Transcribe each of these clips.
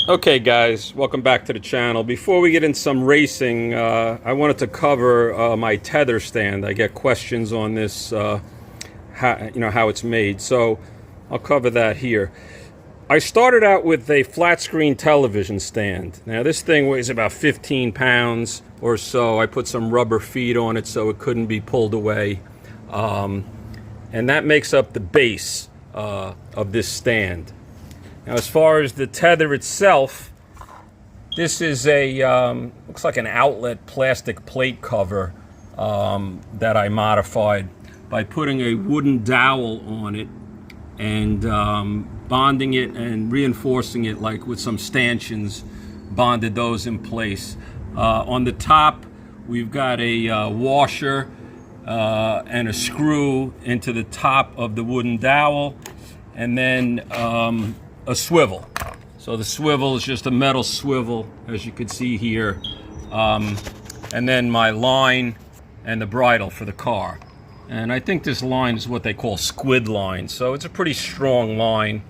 Okay guys, welcome back to the channel. Before we get into some racing, I wanted to cover my tether stand. I get questions on this, how it's made, so I'll cover that here. I started out with a flat screen television stand. Now this thing weighs about 15 pounds or so. I put some rubber feet on it so it couldn't be pulled away. And that makes up the base of this stand. Now, as far as the tether itself, this is a looks like an outlet plastic plate cover that I modified by putting a wooden dowel on it and bonding it and reinforcing it like with some stanchions, bonded those in place. On the top, we've got a washer and a screw into the top of the wooden dowel, and then a swivel. So the swivel is just a metal swivel, as you can see here, and then my line and the bridle for the car. And I think this line is what they call squid line, so it's a pretty strong line,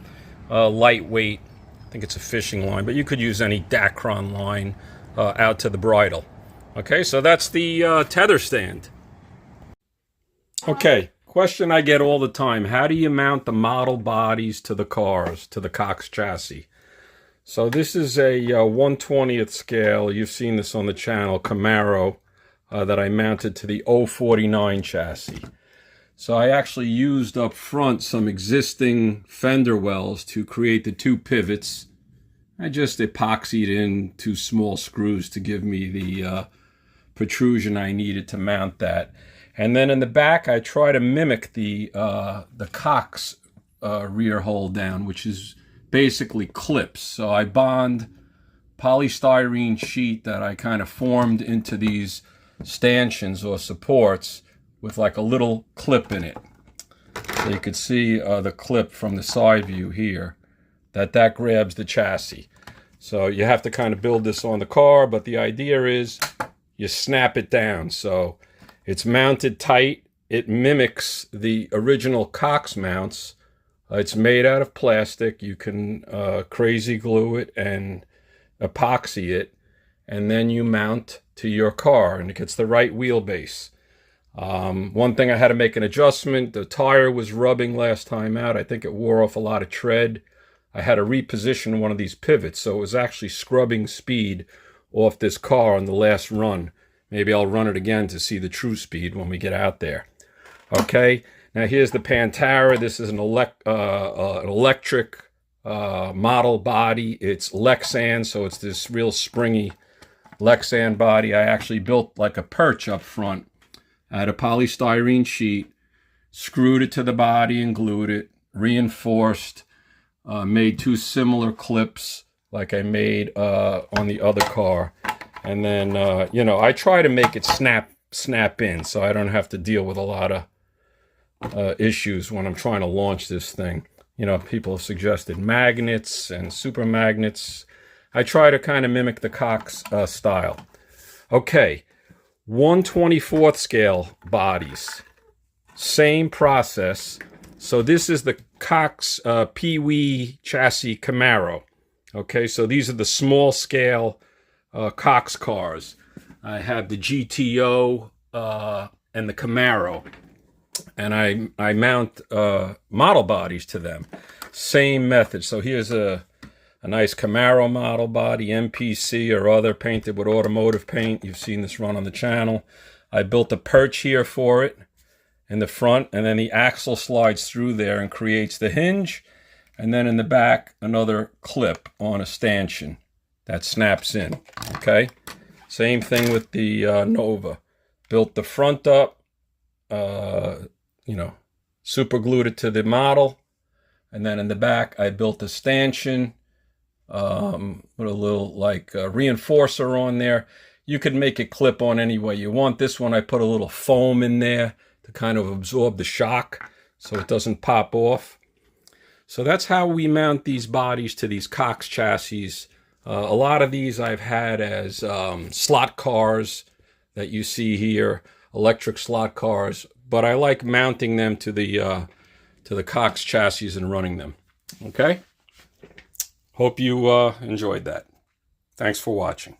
lightweight. I think it's a fishing line, but you could use any Dacron line out to the bridle. Okay, so that's the tether stand. Okay, question I get all the time: how do you mount the model bodies to the cars, to the Cox chassis? So this is a 1/20th scale, you've seen this on the channel, Camaro, that I mounted to the 049 chassis. So I actually used up front some existing fender wells to create the two pivots. I just epoxied in two small screws to give me the protrusion I needed to mount that. And then in the back, I try to mimic the Cox rear hold down, which is basically clips. So I bond polystyrene sheet that I kind of formed into these stanchions or supports with like a little clip in it. So you could see the clip from the side view here, that grabs the chassis. So you have to kind of build this on the car, but the idea is you snap it down. So it's mounted tight. It mimics the original Cox mounts. It's made out of plastic. You can crazy glue it and epoxy it, and then you mount to your car, and it gets the right wheelbase. One thing I had to make an adjustment. The tire was rubbing last time out. I think it wore off a lot of tread. I had to reposition one of these pivots, so it was actually scrubbing speed off this car on the last run. Maybe I'll run it again to see the true speed when we get out there. Okay, now here's the Pantera. This is an electric model body. It's Lexan, so it's this real springy Lexan body. I actually built like a perch up front. I had a polystyrene sheet, screwed it to the body and glued it, reinforced, made two similar clips like I made on the other car. And then, I try to make it snap in so I don't have to deal with a lot of issues when I'm trying to launch this thing. People have suggested magnets and super magnets. I try to kind of mimic the Cox style. Okay, 1/24th scale bodies. Same process. So this is the Cox Pee-wee chassis Camaro. Okay, so these are the small scale Cox cars. I have the GTO and the Camaro, and I mount model bodies to them. Same method. So here's a nice Camaro model body, MPC or other, painted with automotive paint. You've seen this run on the channel. I built a perch here for it in the front, and then the axle slides through there and creates the hinge, and then in the back another clip on a stanchion that snaps in. Okay, same thing with the Nova. Built the front up, super glued it to the model, and then in the back I built a stanchion with a little reinforcer on there. You could make it clip on any way you want. This one I put a little foam in there to kind of absorb the shock so it doesn't pop off. So that's how we mount these bodies to these Cox chassis. A lot of these I've had as slot cars that you see here, electric slot cars, but I like mounting them to the Cox chassis and running them. Okay? Hope you enjoyed that. Thanks for watching.